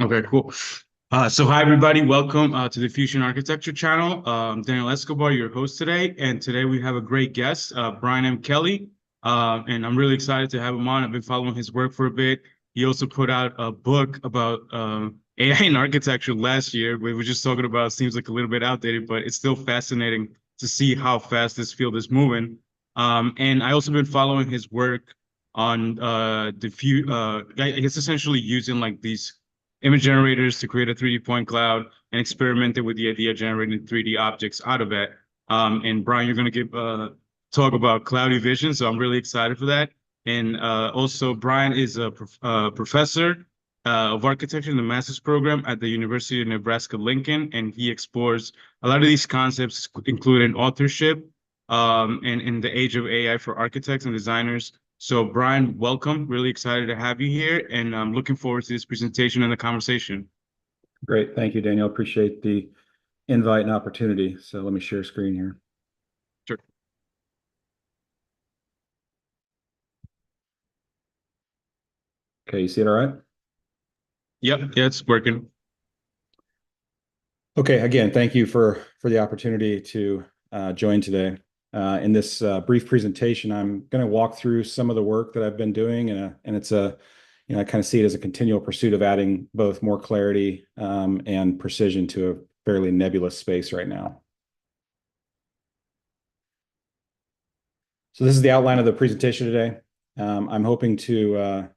Okay, cool. So hi everybody, welcome to the Fusion Architecture channel. Daniel Escobar, your host today, and today we have a great guest, Brian M. Kelly, and I'm really excited to have him on. I've been following his work for a bit. He also put out a book about AI in architecture last year. We were just talking about, seems like a little bit outdated, but it's still fascinating to see how fast this field is moving. And I also been following his work on I guess essentially using like these image generators to create a 3D point cloud and experimented with the idea of generating 3D objects out of it. And Brian, you're going to give talk about cloudy vision, so I'm really excited for that. And also, Brian is a professor of architecture in the master's program at the University of Nebraska-Lincoln, and he explores a lot of these concepts, including authorship and in the age of AI for architects and designers. So, Brian, welcome. Really excited to have you here, and I'm looking forward to this presentation and the conversation. Great. Thank you, Daniel. Appreciate the invite and opportunity. So let me share screen here. Sure. Okay, you see it all right? Yep, yeah, it's working. Okay, again, thank you for the opportunity to join today. In this brief presentation, I'm going to walk through some of the work that I've been doing, and it's I kind of see it as a continual pursuit of adding both more clarity and precision to a fairly nebulous space right now. So this is the outline of the presentation today. I'm hoping to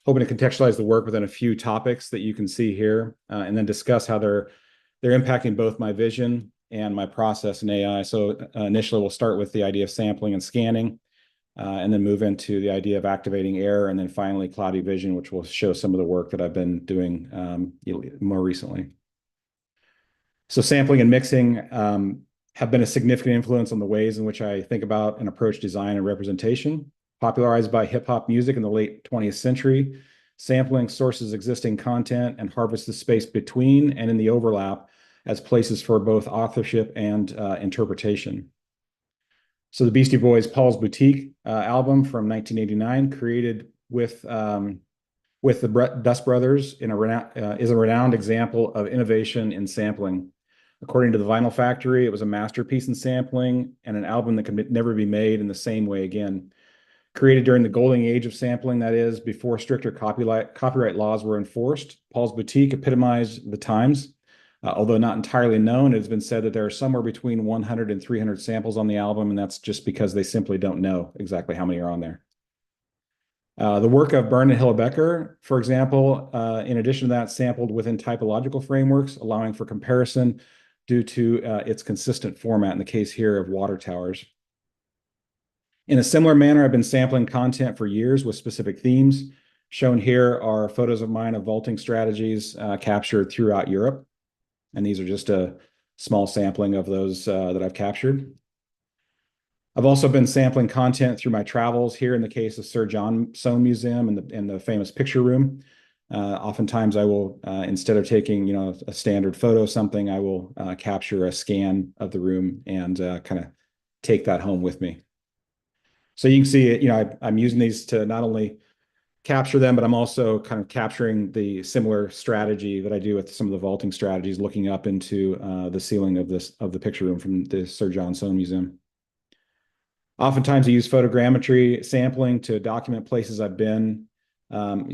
contextualize the work within a few topics that you can see here, and then discuss how they're impacting both my vision and my process in AI. So initially, we'll start with the idea of sampling and scanning, and then move into the idea of activating air, and then finally cloudy vision, which will show some of the work that I've been doing more recently. So sampling and mixing have been a significant influence on the ways in which I think about and approach design and representation. Popularized by hip hop music in the late 20th century, sampling sources existing content and harvests the space between and in the overlap as places for both authorship and interpretation. So the Beastie Boys' Paul's Boutique album from 1989, created with the Dust Brothers, is a renowned example of innovation in sampling. According to the Vinyl Factory, it was a masterpiece in sampling and an album that could never be made in the same way again. Created during the golden age of sampling, that is, before stricter copyright laws were enforced, Paul's Boutique epitomized the times. Although not entirely known, it has been said that there are somewhere between 100 and 300 samples on the album, and that's just because they simply don't know exactly how many are on there. The work of Byrne and Hillebecker, for example, in addition to that, sampled within typological frameworks, allowing for comparison due to its consistent format, in the case here of water towers. In a similar manner, I've been sampling content for years with specific themes. Shown here are photos of mine of vaulting strategies captured throughout Europe. And these are just a small sampling of those that I've captured. I've also been sampling content through my travels here in the case of Sir John Soane Museum and the famous picture room. Oftentimes I will, instead of taking, a standard photo of something, I will capture a scan of the room and kind of take that home with me. So you can see, I'm using these to not only capture them, but I'm also kind of capturing the similar strategy that I do with some of the vaulting strategies, looking up into the ceiling of the picture room from the Sir John Soane Museum. Oftentimes I use photogrammetry sampling to document places I've been,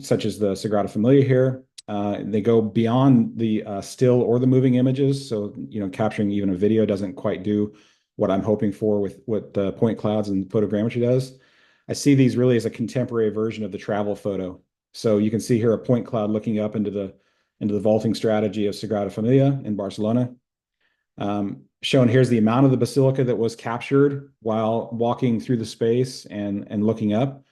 such as the Sagrada Familia here. They go beyond the still or the moving images. So, capturing even a video doesn't quite do what I'm hoping for with what the point clouds and photogrammetry does. I see these really as a contemporary version of the travel photo. So you can see here a point cloud looking up into the vaulting strategy of Sagrada Familia in Barcelona. Shown here's the amount of the basilica that was captured while walking through the space and looking up.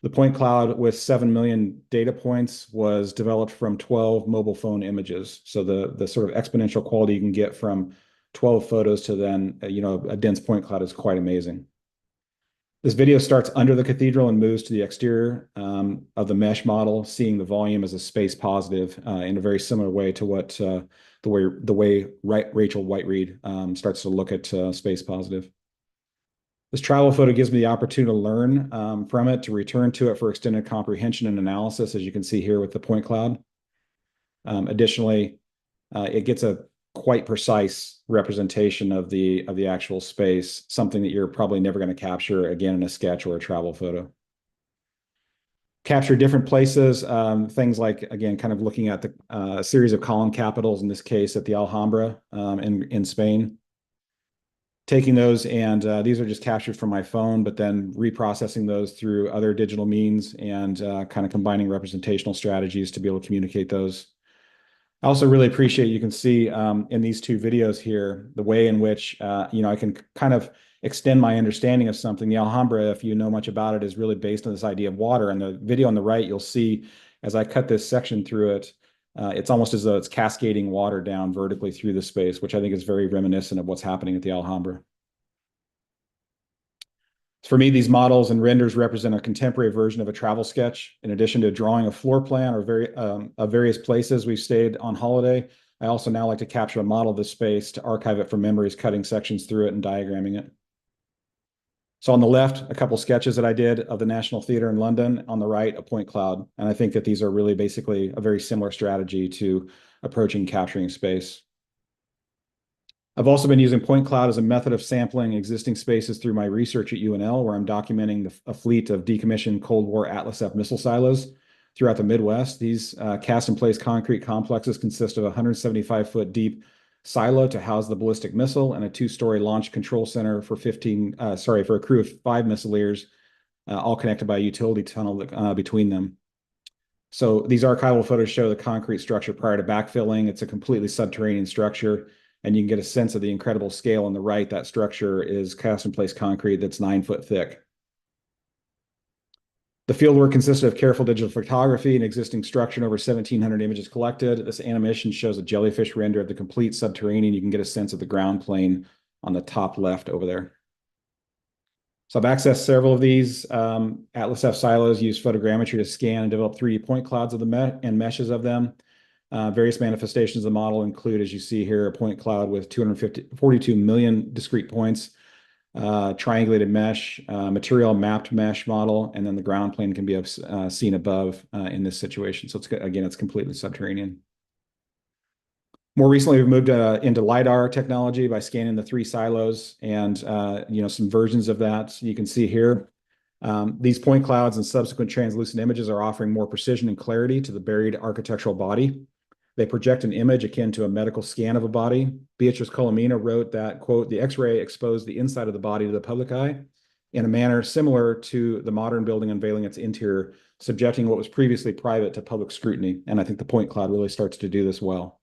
The point cloud with 7 million data points was developed from 12 mobile phone images. So the sort of exponential quality you can get from 12 photos to then, a dense point cloud is quite amazing. This video starts under the cathedral and moves to the exterior of the mesh model, seeing the volume as a space positive in a very similar way to what the way Rachel Whiteread starts to look at space positive. This travel photo gives me the opportunity to learn from it, to return to it for extended comprehension and analysis, as you can see here with the point cloud. Additionally, it gets a quite precise representation of the actual space, something that you're probably never going to capture again in a sketch or a travel photo. Capture different places, things like, again, kind of looking at the series of column capitals, in this case at the Alhambra in Spain. Taking those, and these are just captured from my phone, but then reprocessing those through other digital means and kind of combining representational strategies to be able to communicate those. I also really appreciate, you can see in these two videos here, the way in which I can kind of extend my understanding of something. The Alhambra, if you know much about it, is really based on this idea of water. And the video on the right, you'll see as I cut this section through it, it's almost as though it's cascading water down vertically through the space, which I think is very reminiscent of what's happening at the Alhambra. For me, these models and renders represent a contemporary version of a travel sketch. In addition to drawing a floor plan or of various places we've stayed on holiday, I also now like to capture a model of this space to archive it for memories, cutting sections through it and diagramming it. So on the left, a couple sketches that I did of the National Theatre in London. On the right, a point cloud. And I think that these are really basically a very similar strategy to approaching capturing space. I've also been using point cloud as a method of sampling existing spaces through my research at UNL, where I'm documenting a fleet of decommissioned Cold War Atlas F missile silos throughout the Midwest. These cast-in-place concrete complexes consist of a 175-foot deep silo to house the ballistic missile and a 2-story launch control center for a crew of 5 missileers, all connected by a utility tunnel between them. So these archival photos show the concrete structure prior to backfilling. It's a completely subterranean structure, and you can get a sense of the incredible scale on the right. That structure is cast-in-place concrete that's 9 foot thick. The fieldwork consisted of careful digital photography and existing structure and over 1,700 images collected. This animation shows a jellyfish render of the complete subterranean. You can get a sense of the ground plane on the top left over there. So I've accessed several of these Atlas F silos, used photogrammetry to scan and develop 3D point clouds of the and meshes of them. Various manifestations of the model include, as you see here, a point cloud with 42 million discrete points, triangulated mesh, material mapped mesh model, and then the ground plane can be seen above in this situation. So it's completely subterranean. More recently, we've moved into LiDAR technology by scanning the 3 silos and some versions of that you can see here. These point clouds and subsequent translucent images are offering more precision and clarity to the buried architectural body. They project an image akin to a medical scan of a body. Beatrice Colomino wrote that, quote, "The X-ray exposed the inside of the body to the public eye in a manner similar to the modern building unveiling its interior, subjecting what was previously private to public scrutiny." And I think the point cloud really starts to do this well.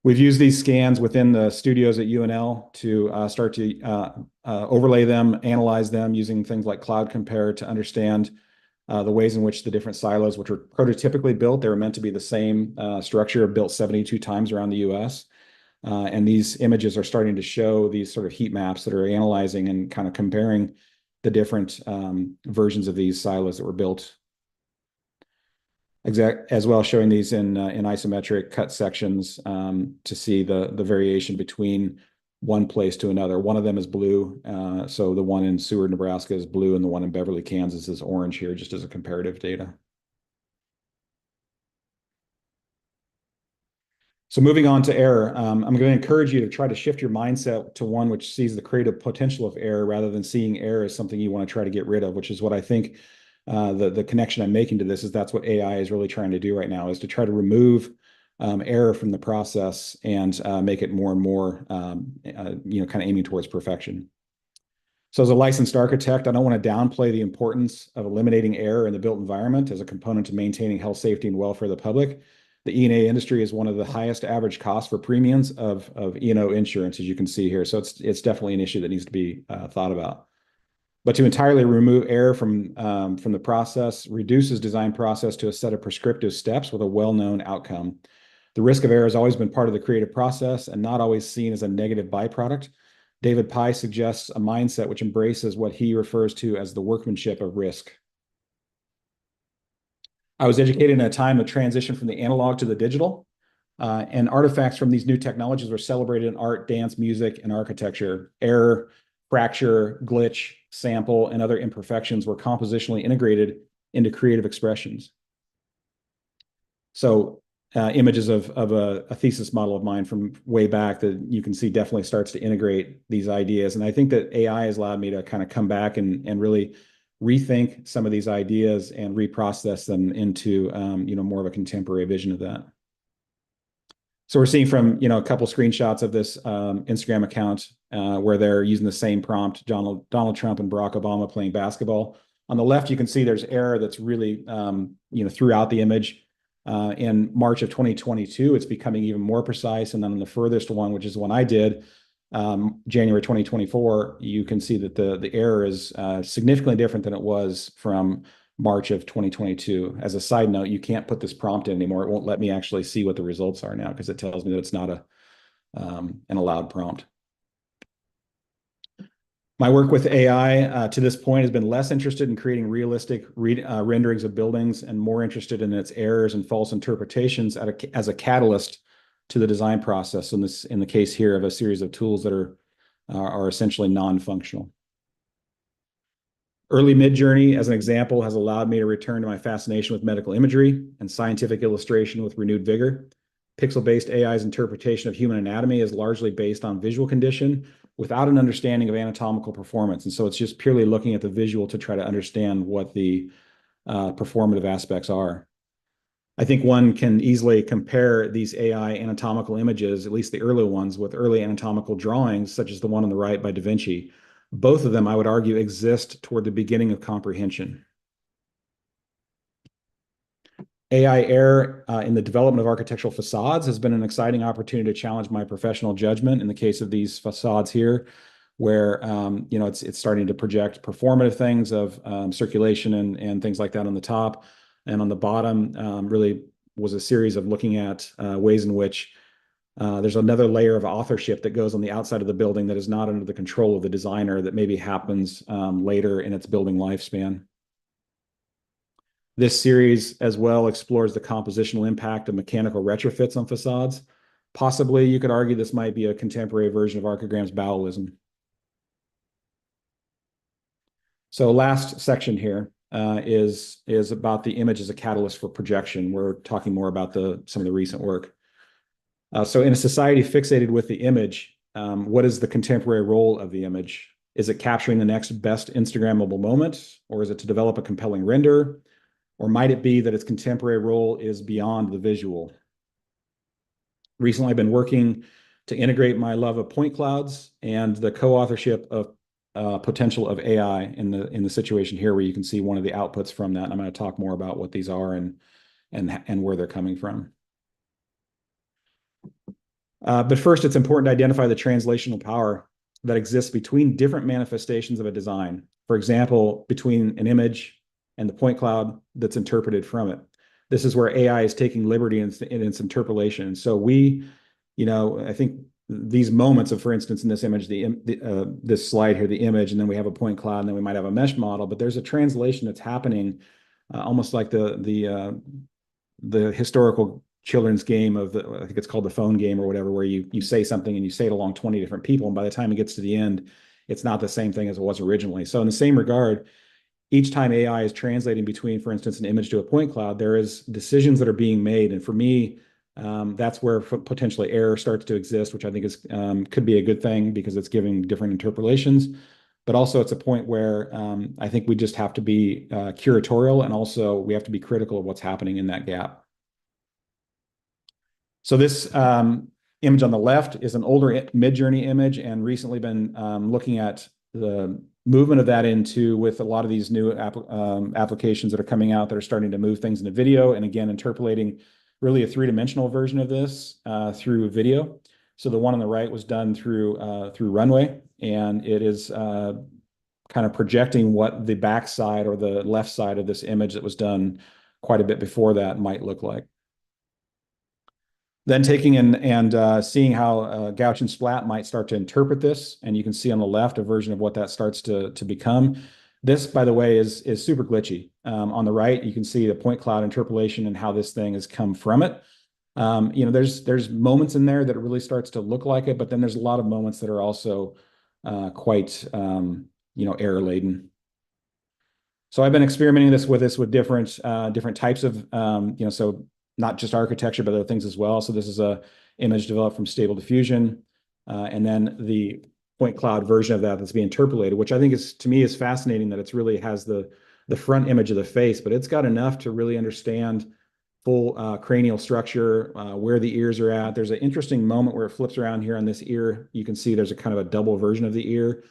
We've used these scans within the studios at UNL to start to overlay them, analyze them using things like Cloud Compare to understand the ways in which the different silos, which were prototypically built, they were meant to be the same structure, built 72 times around the US. And these images are starting to show these sort of heat maps that are analyzing and kind of comparing the different versions of these silos that were built. As well, showing these in isometric cut sections to see the variation between one place to another. One of them is blue. So the one in Seward, Nebraska is blue, and the one in Beverly, Kansas is orange here, just as a comparative data. So moving on to error, I'm going to encourage you to try to shift your mindset to one which sees the creative potential of error rather than seeing error as something you want to try to get rid of, which is what I think the connection I'm making to this is that's what AI is really trying to do right now, is to try to remove error from the process and make it more and more, kind of aiming towards perfection. So as a licensed architect, I don't want to downplay the importance of eliminating error in the built environment as a component to maintaining health, safety, and welfare of the public. The E&A industry is one of the highest average costs for premiums of E&O insurance, as you can see here. So it's definitely an issue that needs to be thought about. But to entirely remove error from the process reduces design process to a set of prescriptive steps with a well-known outcome. The risk of error has always been part of the creative process and not always seen as a negative byproduct. David Pye suggests a mindset which embraces what he refers to as the workmanship of risk. I was educated in a time of transition from the analog to the digital, and artifacts from these new technologies were celebrated in art, dance, music, and architecture. Error, fracture, glitch, sample, and other imperfections were compositionally integrated into creative expressions. So images of a thesis model of mine from way back that you can see definitely starts to integrate these ideas. And I think that AI has allowed me to kind of come back and really rethink some of these ideas and reprocess them into more of a contemporary vision of that. So we're seeing from a couple screenshots of this Instagram account where they're using the same prompt, Donald Trump and Barack Obama playing basketball. On the left, you can see there's error that's really throughout the image. In March of 2022, it's becoming even more precise. And then on the furthest one, which is the one I did, January 2024, you can see that the error is significantly different than it was from March of 2022. As a side note, you can't put this prompt in anymore. It won't let me actually see what the results are now because it tells me that it's not an allowed prompt. My work with AI to this point has been less interested in creating realistic renderings of buildings and more interested in its errors and false interpretations as a catalyst to the design process. In the case here of a series of tools that are essentially non-functional. Early Midjourney, as an example, has allowed me to return to my fascination with medical imagery and scientific illustration with renewed vigor. Pixel-based AI's interpretation of human anatomy is largely based on visual condition without an understanding of anatomical performance. And so it's just purely looking at the visual to try to understand what the performative aspects are. I think one can easily compare these AI anatomical images, at least the early ones, with early anatomical drawings, such as the one on the right by Da Vinci. Both of them, I would argue, exist toward the beginning of comprehension. AI error in the development of architectural facades has been an exciting opportunity to challenge my professional judgment in the case of these facades here, where it's starting to project performative things of circulation and things like that on the top. And on the bottom really was a series of looking at ways in which there's another layer of authorship that goes on the outside of the building that is not under the control of the designer that maybe happens later in its building lifespan. This series as well explores the compositional impact of mechanical retrofits on facades. Possibly, you could argue this might be a contemporary version of Archigram's Bowellism. So last section here is about the image as a catalyst for projection. We're talking more about some of the recent work. So in a society fixated with the image, what is the contemporary role of the image? Is it capturing the next best Instagrammable moment, or is it to develop a compelling render? Or might it be that its contemporary role is beyond the visual? Recently, I've been working to integrate my love of point clouds and the co-authorship of potential of AI in the situation here, where you can see one of the outputs from that. And I'm going to talk more about what these are and where they're coming from. But first, it's important to identify the translational power that exists between different manifestations of a design. For example, between an image and the point cloud that's interpreted from it. This is where AI is taking liberty in its interpolation. So I think these moments of, for instance, in this image, this slide here, the image, and then we have a point cloud, and then we might have a mesh model, but there's a translation that's happening almost like the historical children's game of I think it's called the phone game or whatever, where you say something and you say it along 20 different people, and by the time it gets to the end, it's not the same thing as it was originally. So in the same regard, each time AI is translating between, for instance, an image to a point cloud, there is decisions that are being made. And for me, that's where potentially error starts to exist, which I think is could be a good thing because it's giving different interpolations. But also it's a point where I think we just have to be curatorial, and also we have to be critical of what's happening in that gap. So this image on the left is an older Midjourney image, and recently been looking at the movement of that with a lot of these new applications that are coming out that are starting to move things into video, and again, interpolating really a three-dimensional version of this through video. So the one on the right was done through Runway, and it is kind of projecting what the backside or the left side of this image that was done quite a bit before that might look like. Then taking and seeing how Gaussian Splat might start to interpret this, and you can see on the left a version of what that starts to become. This, by the way, is super glitchy. On the right, you can see the point cloud interpolation and how this thing has come from it. There's moments in there that it really starts to look like it, but then there's a lot of moments that are also quite error laden. So I've been experimenting with this with different types of so not just architecture, but other things as well. So this is a image developed from Stable Diffusion, and then the point cloud version of that that's being interpolated, which I think is, to me, is fascinating that it's really has the front image of the face, but it's got enough to really understand full cranial structure, where the ears are at. There's an interesting moment where it flips around here on this ear. You can see there's a kind of a double version of the ear.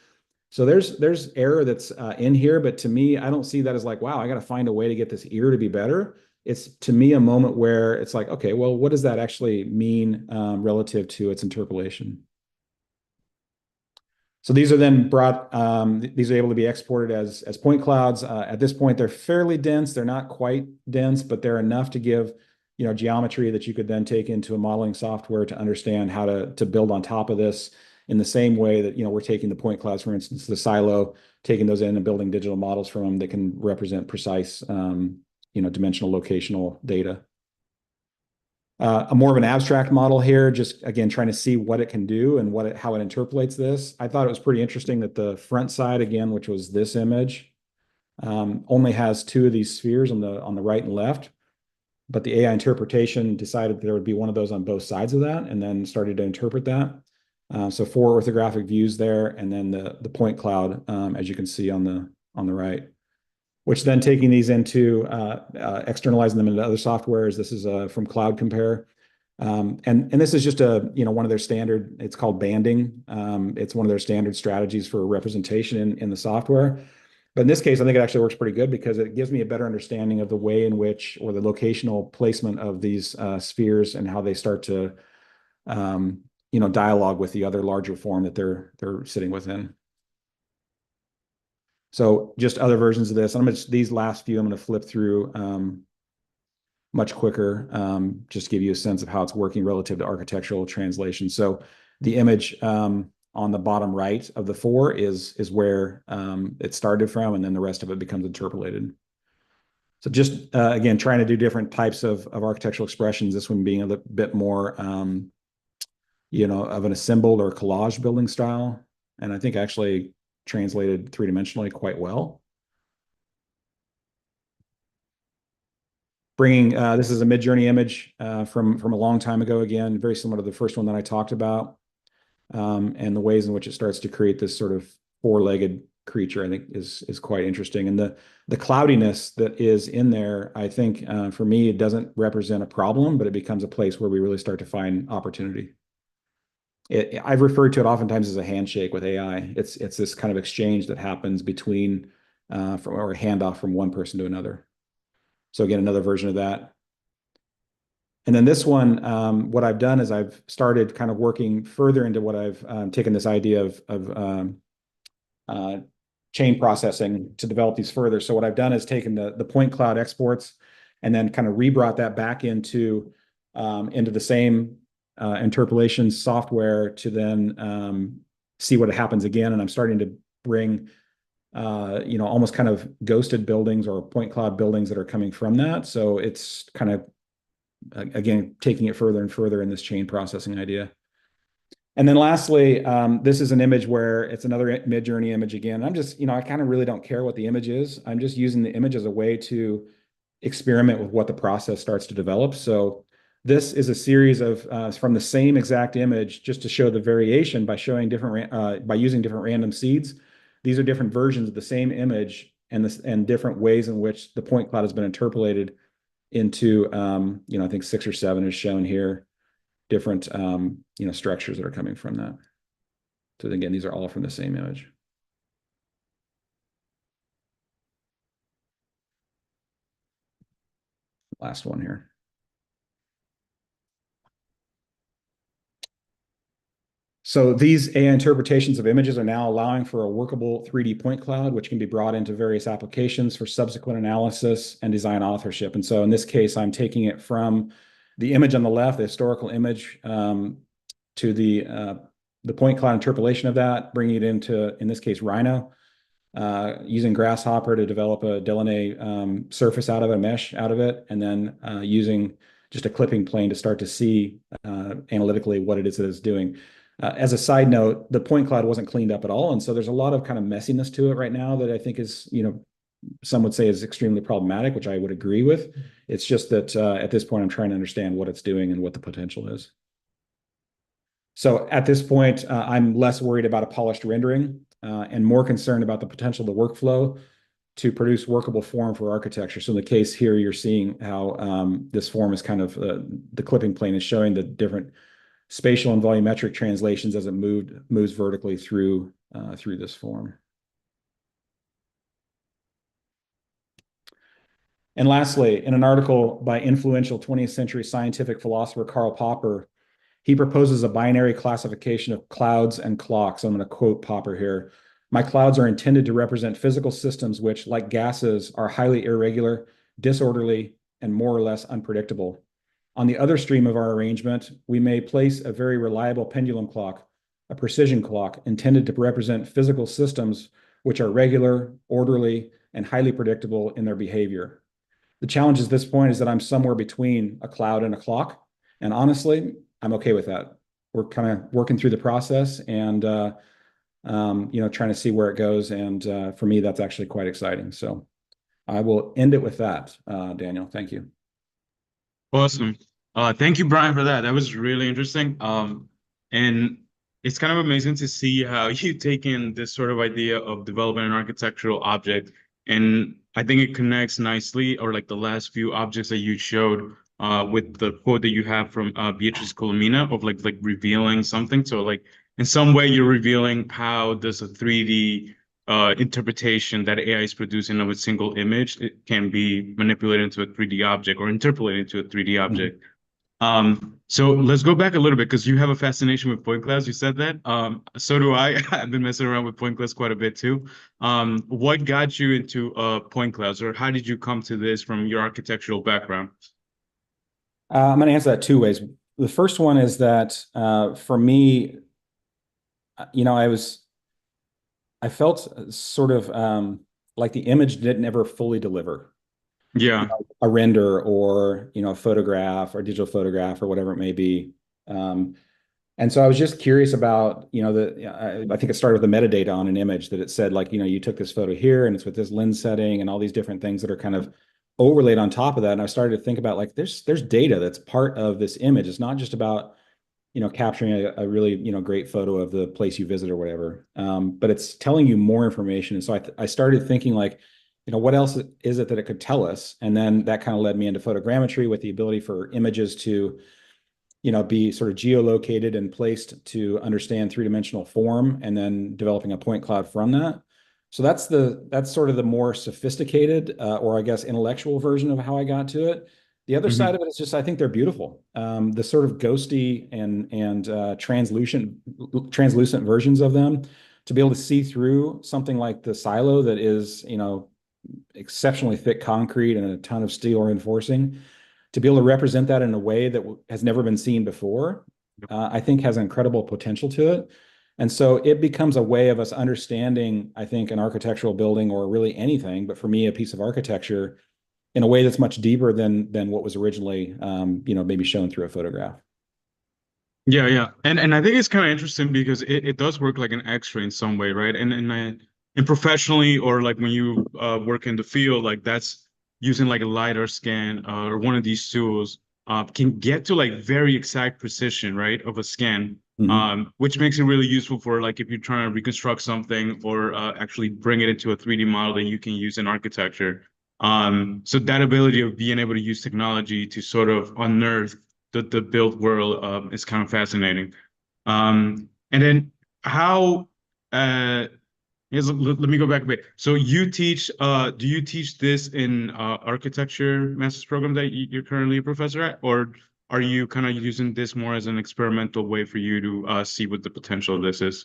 So there's error that's in here, but to me, I don't see that as like, wow, I got to find a way to get this ear to be better. It's, to me, a moment where it's like, okay, well, what does that actually mean relative to its interpolation? So these are then brought, these are able to be exported as point clouds. At this point, they're fairly dense. They're not quite dense, but they're enough to give, geometry that you could then take into a modeling software to understand how to build on top of this in the same way that, we're taking the point clouds, for instance, the silo, taking those in and building digital models from them that can represent precise, dimensional locational data. A more of an abstract model here, just again, trying to see what it can do and how it interpolates this. I thought it was pretty interesting that the front side, again, which was this image, only has two of these spheres on the right and left, but the AI interpretation decided that there would be one of those on both sides of that, and then started to interpret that. So 4 orthographic views there, and then the point cloud, as you can see on the right. Which then, taking these into externalizing them into other softwares. This is from Cloud Compare. And this is just one of their standard, it's called banding. It's one of their standard strategies for representation in the software. But in this case, I think it actually works pretty good because it gives me a better understanding of the way in which, or the locational placement of these spheres and how they start to, dialogue with the other larger form that they're sitting within. So just other versions of this. These last few, I'm going to flip through much quicker, just to give you a sense of how it's working relative to architectural translation. So the image on the bottom right of the 4 is where it started from, and then the rest of it becomes interpolated. So just, again, trying to do different types of architectural expressions, this one being a little bit more, of an assembled or collage building style. And I think actually translated three-dimensionally quite well. Bringing, this is a Midjourney image from a long time ago, again, very similar to the first one that I talked about. And the ways in which it starts to create this sort of 4-legged creature, I think is quite interesting. And the cloudiness that is in there, I think, for me, it doesn't represent a problem, but it becomes a place where we really start to find opportunity. I've referred to it oftentimes as a handshake with AI. It's this kind of exchange that happens between or a handoff from one person to another. So again, another version of that. And then this one, what I've done is I've started kind of working further into what I've taken this idea of chain processing to develop these further. So what I've done is taken the point cloud exports and then kind of rebrought that back into the same interpolation software to then see what happens again. And I'm starting to bring, almost kind of ghosted buildings or point cloud buildings that are coming from that. So it's kind of, again, taking it further and further in this chain processing idea. And then lastly, this is an image where it's another Midjourney image again. I'm just, I kind of really don't care what the image is. I'm just using the image as a way to experiment with what the process starts to develop. So this is a series of from the same exact image, just to show the variation by showing by using different random seeds. These are different versions of the same image and different ways in which the point cloud has been interpolated into, I think 6 or 7 is shown here, different, structures that are coming from that. So again, these are all from the same image. Last one here. So these AI interpretations of images are now allowing for a workable 3D point cloud, which can be brought into various applications for subsequent analysis and design authorship. And so in this case, I'm taking it from the image on the left, the historical image, to the point cloud interpolation of that, bringing it into, in this case, Rhino, using Grasshopper to develop a Delaunay surface out of it, a mesh out of it, and then using just a clipping plane to start to see analytically what it is that it's doing. As a side note, the point cloud wasn't cleaned up at all. And so there's a lot of kind of messiness to it right now that I think is, some would say is extremely problematic, which I would agree with. It's just that at this point, I'm trying to understand what it's doing and what the potential is. So at this point, I'm less worried about a polished rendering and more concerned about the potential of the workflow to produce workable form for architecture. So in the case here, you're seeing how this form is kind of, the clipping plane is showing the different spatial and volumetric translations as it moves vertically through this form. And lastly, in an article by influential 20th century scientific philosopher Karl Popper, he proposes a binary classification of clouds and clocks. I'm going to quote Popper here. My clouds are intended to represent physical systems which, like gases, are highly irregular, disorderly, and more or less unpredictable. On the other stream of our arrangement, we may place a very reliable pendulum clock, a precision clock, intended to represent physical systems which are regular, orderly, and highly predictable in their behavior. The challenge at this point is that I'm somewhere between a cloud and a clock. And honestly, I'm okay with that. We're kind of working through the process and, trying to see where it goes. And for me, that's actually quite exciting. So I will end it with that, Daniel. Thank you. Awesome. Thank you, Brian, for that. That was really interesting. And it's kind of amazing to see how you take in this sort of idea of developing an architectural object. And I think it connects nicely, or like the last few objects that you showed with the quote that you have from Beatrice Colomina of like revealing something. So like in some way you're revealing how does a 3D interpretation that AI is producing of a single image, it can be manipulated into a 3D object or interpolated into a 3D object. So let's go back a little bit because you have a fascination with point clouds. You said that. So do I. I've been messing around with point clouds quite a bit too. What got you into point clouds, or how did you come to this from your architectural background? I'm going to answer that two ways. The first one is that for me, I felt sort of like the image didn't ever fully deliver. Yeah. A render or a photograph or digital photograph or whatever it may be. And so I was just curious about, I think it started with the metadata on an image that it said like, you took this photo here and it's with this lens setting and all these different things that are kind of overlaid on top of that. And I started to think about like, there's data that's part of this image. It's not just about, capturing a really, great photo of the place you visit or whatever. But it's telling you more information. And so I started thinking like, what else is it that it could tell us? And then that kind of led me into photogrammetry with the ability for images to, be sort of geolocated and placed to understand three-dimensional form and then developing a point cloud from that. So that's sort of the more sophisticated or I guess intellectual version of how I got to it. The other side of it is just I think they're beautiful. The sort of ghosty and translucent versions of them, to be able to see through something like the silo that is exceptionally thick concrete and a ton of steel reinforcing, to be able to represent that in a way that has never been seen before, I think has incredible potential to it. And so it becomes a way of us understanding, I think, an architectural building or really anything, but for me, a piece of architecture in a way that's much deeper than what was originally, maybe shown through a photograph. Yeah, yeah. And I think it's kind of interesting because it does work like an X-ray in some way, right? And professionally or like when you work in the field, like that's using like a LiDAR scan or one of these tools can get to like very exact precision, right, of a scan, which makes it really useful for like if you're trying to reconstruct something or actually bring it into a 3D model that you can use in architecture. So that ability of being able to use technology to sort of unearth the built world is kind of fascinating. And then how let me go back a bit. So you teach do you teach this in architecture master's program that you're currently a professor at, or are you kind of using this more as an experimental way for you to see what the potential of this is?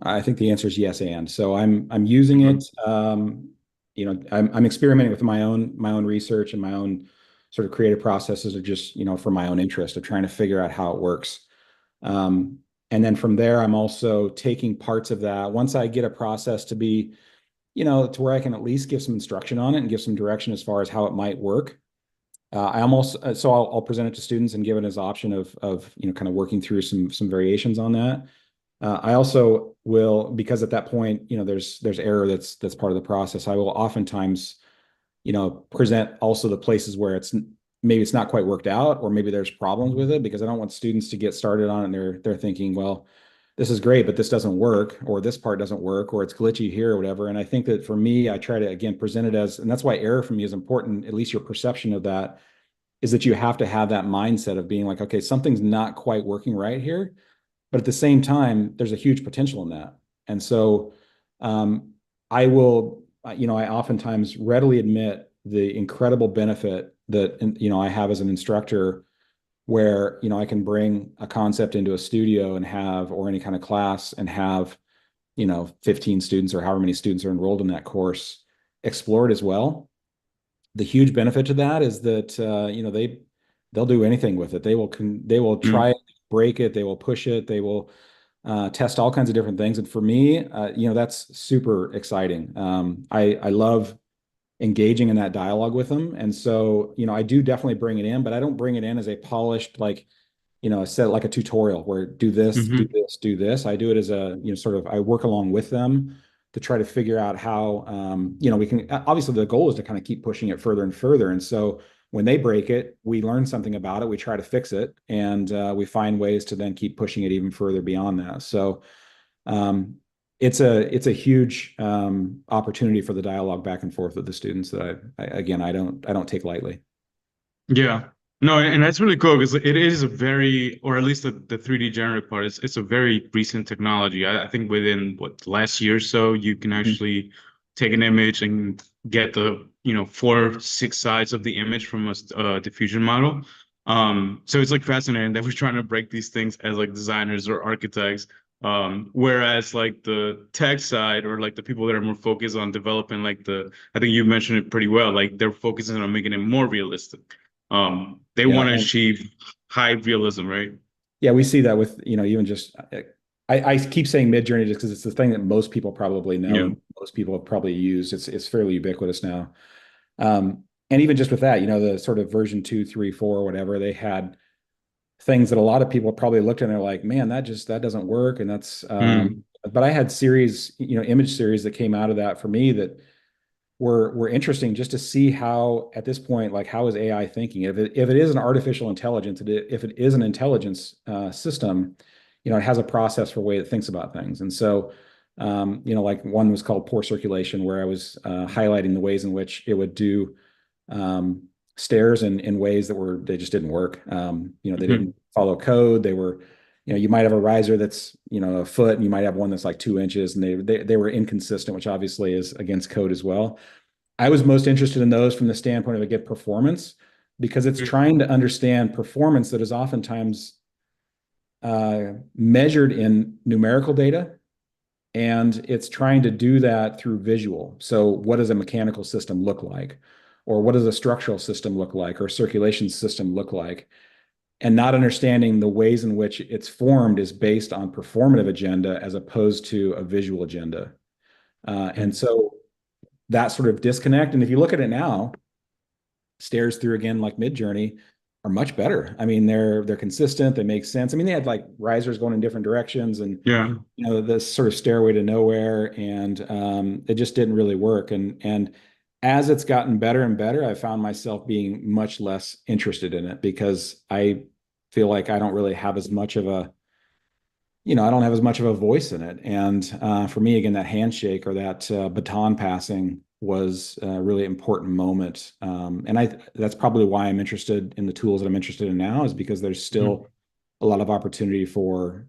I think the answer is yes, and so I'm using it. I'm experimenting with my own research and my own sort of creative processes, or just for my own interest of trying to figure out how it works. And then from there, I'm also taking parts of that. Once I get a process to be, to where I can at least give some instruction on it and give some direction as far as how it might work. I almost so I'll present it to students and give it as option of kind of working through some variations on that. I also will, because at that point, there's error that's part of the process. I will oftentimes, present also the places where maybe it's not quite worked out, or maybe there's problems with it, because I don't want students to get started on it and they're thinking, well, this is great, but this doesn't work, or this part doesn't work, or it's glitchy here or whatever. And I think that for me, I try to again present it as, and that's why error for me is important, at least your perception of that, is that you have to have that mindset of being like, okay, something's not quite working right here, but at the same time, there's a huge potential in that. And so I will, I oftentimes readily admit the incredible benefit that, I have as an instructor, where, I can bring a concept into a studio and have, or any kind of class, and have, 15 students or however many students are enrolled in that course explore it as well. The huge benefit to that is that, they'll do anything with it. They will Mm. try it, break it, they will push it, they will test all kinds of different things. And for me, that's super exciting. I love engaging in that dialogue with them. And so, I do definitely bring it in, but I don't bring it in as a polished, like, a set, like a tutorial where do this, do Hmm. this, do this. I do it as a, sort of, I work along with them to try to figure out how, we can, obviously the goal is to kind of keep pushing it further and further. And so when they break it, we learn something about it, we try to fix it, and we find ways to then keep pushing it even further beyond that. So um, it's a huge opportunity for the dialogue back and forth with the students that again, I don't take lightly. Yeah. No, and that's really cool because it is a very, or at least the 3D generative part, it's a very recent technology. I think within what, the last year or so, you can Mhm. actually take an image and get the, 4, 6 sides of the image from a diffusion model. So it's like fascinating that we're trying to break these things as like designers or architects. Whereas like the tech side, or like the people that are more focused on developing like I think you mentioned it pretty well, like they're focusing on making it more realistic. They Yeah, want to and achieve high realism, right? yeah, we see that with, even just, I keep saying Midjourney just because it's the thing that most people probably know Yeah. and most people have probably used. It's fairly ubiquitous now. And even just with that, the sort of version 2, 3, 4, whatever, they had things that a lot of people probably looked at and they're like, man, that doesn't work. And that's, Mm. but I had series, image series that came out of that for me that were interesting, just to see how, at this point, like, how is AI thinking? If it is an artificial intelligence, if it is an intelligence system, it has a process for way it thinks about things. And so, like one was called Poor Circulation, where I was highlighting the ways in which it would do um, stairs in ways that they just didn't work. They Hmm. didn't follow code. They were, you might have a riser that's, a foot, and you might have one that's like 2 inches, and they were inconsistent, which obviously is against code as well. I was most interested in those from the standpoint of a good performance, because it's trying to understand performance that is oftentimes measured in numerical data, and it's trying to do that through visual. So what does a mechanical system look like? Or what does a structural system look like? Or a circulation system look like? And not understanding the ways in which it's formed is based on performative agenda as opposed to a visual agenda. And so that sort of disconnect. And if you look at it now, stairs through, again, like Midjourney, are much better. I mean, they're consistent. They make sense. I mean, they had like risers going in different directions, and Yeah. this sort of stairway to nowhere, and it just didn't really work. And as it's gotten better and better, I found myself being much less interested in it, because I feel like I don't really have as much of a, I don't have as much of a voice in it. And for me, again, that handshake, or that baton passing, was a really important moment. And that's probably why I'm interested in the tools that I'm interested in now, is because there's Mhm. still a lot of opportunity for,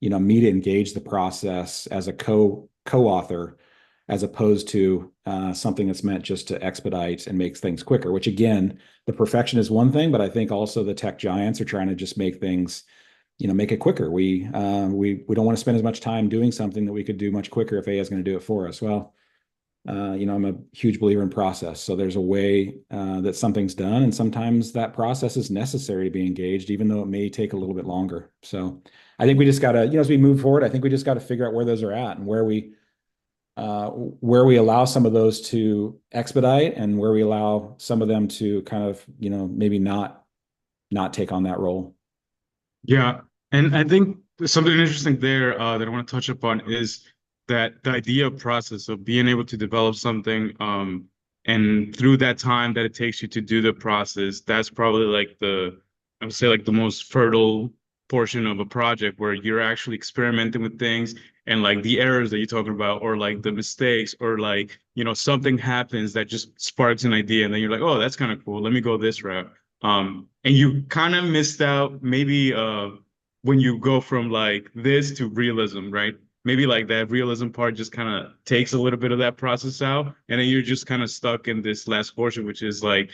me to engage the process as a co-author, as opposed to something that's meant just to expedite and make things quicker. Which, again, the perfection is one thing, but I think also the tech giants are trying to just make things, make it quicker. We don't want to spend as much time doing something that we could do much quicker if AI is going to do it for us. Well, I'm a huge believer in process. So there's a way that something's done, and sometimes that process is necessary to be engaged, even though it may take a little bit longer. So I think we just got to, as we move forward, I think we just got to figure out where those are at, and where we allow some of those to expedite, and where we allow some of them to kind of, maybe not take on that role. Yeah. And I think something interesting there that I want to touch upon is that the idea of process of being able to develop something, and through that time that it takes you to do the process, that's probably like I would say like the most fertile portion of a project where you're actually experimenting with things and like the errors that you're talking about, or like the mistakes, or like, something happens that just sparks an idea, and then you're like, oh, that's kind of cool. Let me go this route. And you kind of missed out maybe when you go from like this to realism, right? Maybe like that realism part just kind of takes a little bit of that process out, and then you're just kind of stuck in this last portion, which is like,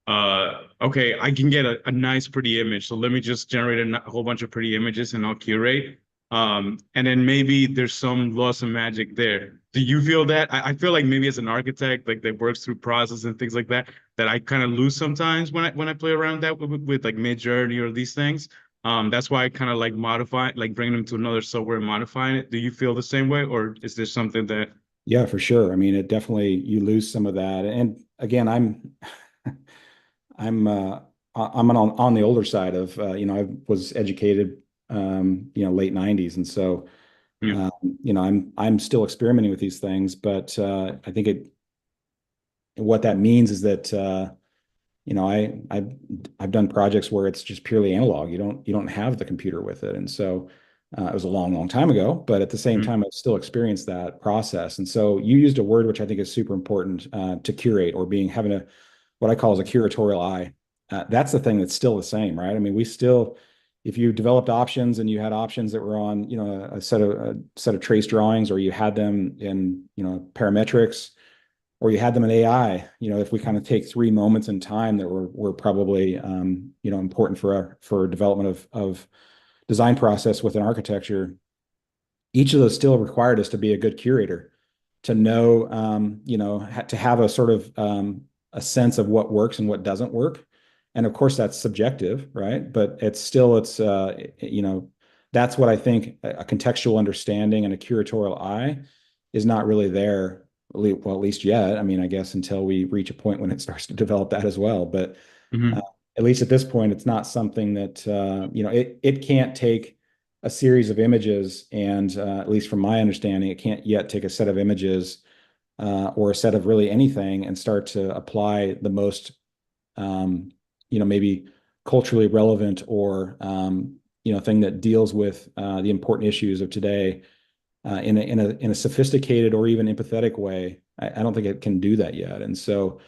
okay, I can get a nice pretty image, so let me just generate a whole bunch of pretty images and I'll curate. And then maybe there's some loss of magic there. Do you feel that? I feel like maybe as an architect, like that works through process and things like that, that I kind of lose sometimes when I play around that with like Midjourney or these things. That's why I kind of like modify, like bringing them to another software and modifying it. Do you feel the same way, or is there something that? Yeah, for sure. I mean, it definitely, you lose some of that. And again, I'm on the older side of, I was educated, late 90s. And so, Yeah. I'm still experimenting with these things, but I think what that means is that, I've done projects where it's just purely analog. You don't have the computer with it. And so it was a long, long time ago, but at the same Mm, time, I've still experienced that process. And so you used a word which I think is super important, to curate, or having what I call as a curatorial eye. That's the thing that's still the same, right? I mean, if you developed options and you had options that were on, a set of trace drawings, or you had them in, parametrics, or you had them in AI, if we kind of take three moments in time that were probably, important for development of design process within architecture, each of those still required us to be a good curator, to know, to have a sort of, a sense of what works and what doesn't work. And of course, that's subjective, right? But that's what I think a contextual understanding and a curatorial eye is not really there. Well, at least yet. I mean, I guess until we reach a point when it starts to develop that as well. But uh, mhm. at least at this point, it's not something that, it can't take a series of images, and at least from my understanding, it can't yet take a set of images, or a set of really anything, and start to apply the most, um, maybe culturally relevant, or, thing that deals with the important issues of today, in a sophisticated or even empathetic way. I don't think it can do that yet. And so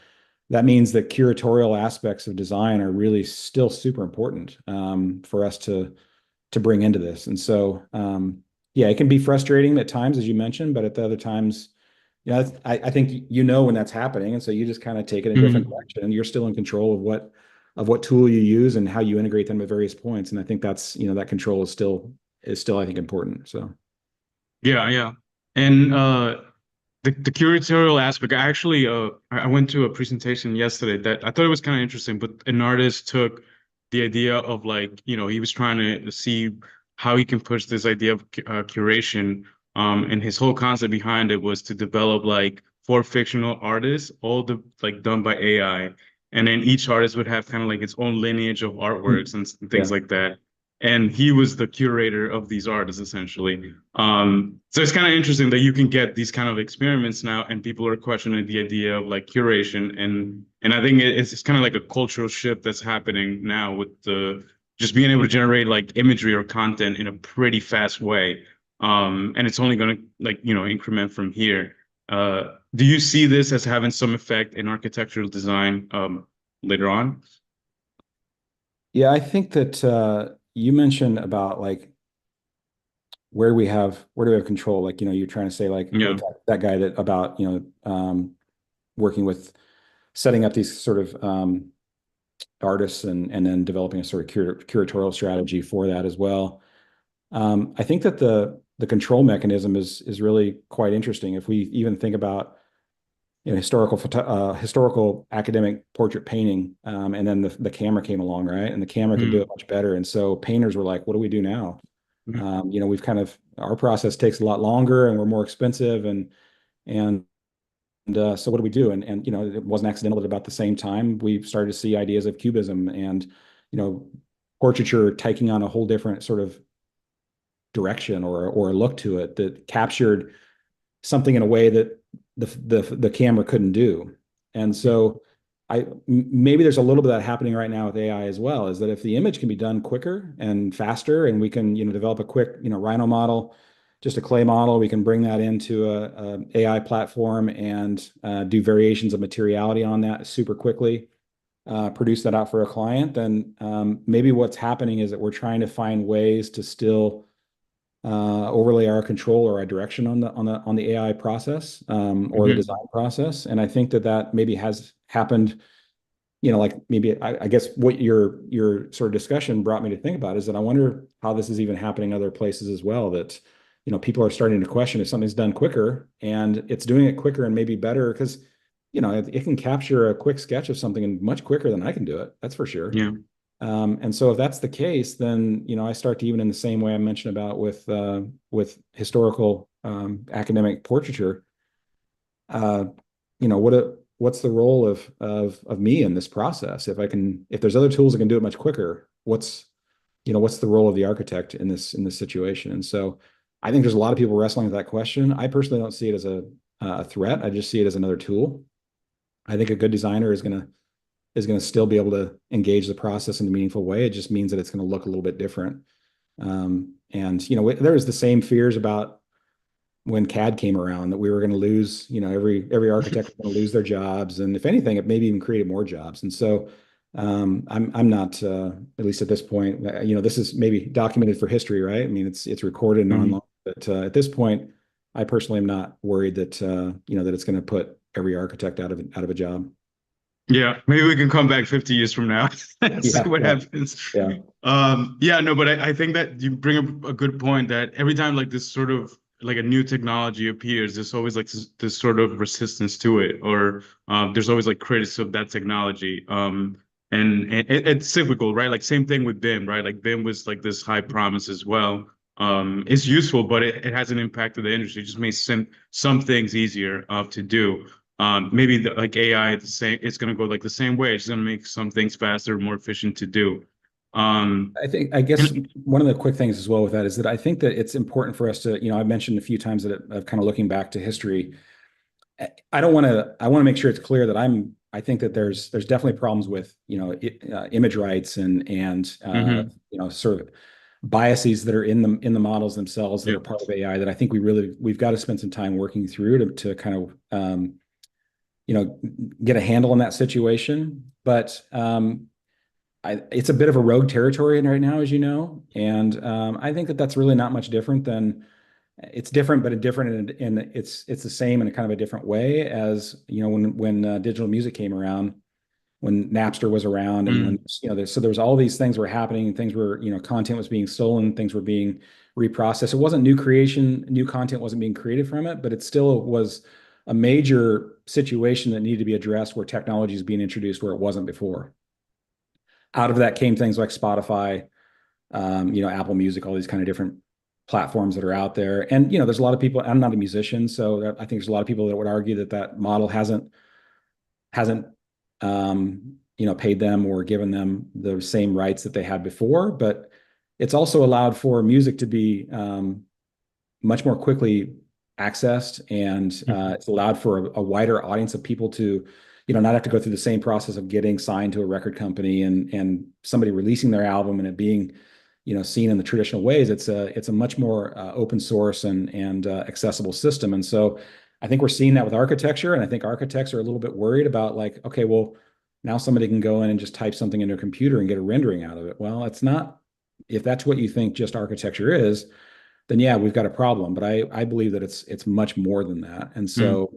that means that curatorial aspects of design are really still super important, for us to bring into this. And so, yeah, it can be frustrating at times, as you mentioned, but at the other times, I think when that's happening, and so you just kind of take it in a different Mhm. direction, and you're still in control of what tool you use and how you integrate them at various points. And I think that's, that control is still, I think, important. So Yeah, yeah. And the curatorial aspect, I went to a presentation yesterday that I thought it was kind of interesting, but an artist took the idea of like, he was trying to see how he can push this idea of curation. And his whole concept behind it was to develop like four fictional artists, all the like done by AI. And then each artist would have kind of like its own lineage of artworks and things yeah. like that. And he was the curator of these artists essentially. So it's kind of interesting that you can get these kind of experiments now, and people are questioning the idea of like curation, and I think it's kind of like a cultural shift that's happening now with the just being able to generate like imagery or content in a pretty fast way. And it's only going to like increment from here. Do you see this as having some effect in architectural design later on? Yeah, I think that, you mentioned about like where do we have control? Like, you're trying to say like Yeah. with that guy that about, working with setting up these sort of, artists, and then developing a sort of curatorial strategy for that as well. I think that the control mechanism is really quite interesting. If we even think about, historical academic portrait painting, and then the camera came along, right? And the camera could do it Mm. much better. And so painters were like, what do we do now? Mm. We've our process takes a lot longer, and we're more expensive, and so what do we do? And it wasn't accidental that about the same time we started to see ideas of cubism, and you know portraiture taking on a whole different sort of direction or a look to it that captured something in a way that the camera couldn't do. And so maybe there's a little bit of that happening right now with AI as well, is that if the image can be done quicker and faster, and we can, develop a quick, Rhino model, just a clay model, we can bring that into a AI platform and do variations of materiality on that super quickly, produce that out for a client, then maybe what's happening is that we're trying to find ways to still overlay our control or our direction on the AI process, or the Hmm. design process. And I think that maybe has happened. Like maybe I guess what your sort of discussion brought me to think about is that I wonder how this is even happening other places as well. That people are starting to question if something's done quicker, and it's doing it quicker and maybe better because it can capture a quick sketch of something much quicker than I can do it. That's for sure. Yeah. And so if that's the case, then I start to, even in the same way I mentioned about with historical academic portraiture, uh, what's the role of me in this process? If there's other tools that can do it much quicker, what's the role of the architect in this situation? And so I think there's a lot of people wrestling with that question. I personally don't see it as a threat. I just see it as another tool. I think a good designer is going to still be able to engage the process in a meaningful way. It just means that it's going to look a little bit different. And there was the same fears about when CAD came around, that we were going to lose, every architect was going to lose their jobs, and if anything, it maybe even created more jobs. And so I'm not, at least at this point, this is maybe documented for history, right? I mean, it's recorded and Hmm. online, but at this point, I personally am not worried that that it's going to put every architect out of a job. Yeah, maybe we can come back 50 years from now and see Yeah, what yeah, happens. yeah. Yeah, no, but I think that you bring up a good point that every time like this sort of like a new technology appears, there's always like this sort of resistance to it, or there's always like critics of that technology. And it's cyclical, right? Like same thing with BIM, right? Like BIM was like this high promise as well. It's useful, but it hasn't impacted the industry. It just makes some things easier to do. Maybe like AI, the same, it's going to go like the same way. It's going to make some things faster, more efficient to do. Um, I guess and one of the quick things as well with that is that I think that it's important for us to, I've mentioned a few times that of kind of looking back to history. I want to make sure it's clear that I think that there's definitely problems with, image rights and mhm, sort of biases that are in the models themselves that yeah, are part of AI that I think we've got to spend some time working through to kind of, you know, get a handle on that situation. But it's a bit of a rogue territory right now, as you know, and I think that that's really not much different than it's different, but different in it's the same in a kind of a different way as when digital music came around, when Napster was around, and when mm, so there was all these things were happening, things were content was being stolen, things were being reprocessed. It wasn't new creation, new content wasn't being created from it, but it still was a major situation that needed to be addressed where technology is being introduced where it wasn't before. Out of that came things like Spotify, Apple Music, all these kind of different platforms that are out there. And there's a lot of people. I'm not a musician, so I think there's a lot of people that would argue that model hasn't paid them or given them the same rights that they had before. But it's also allowed for music to be much more quickly accessed, and mhm, it's allowed for a wider audience of people to not have to go through the same process of getting signed to a record company and somebody releasing their album and it being seen in the traditional ways. It's a much more open source and accessible system. And so I think we're seeing that with architecture, and I think architects are a little bit worried about, like, okay, well, now somebody can go in and just type something into a computer and get a rendering out of it. Well, it's not. If that's what you think just architecture is, then yeah, we've got a problem. But I believe that it's much more than that. And mm. so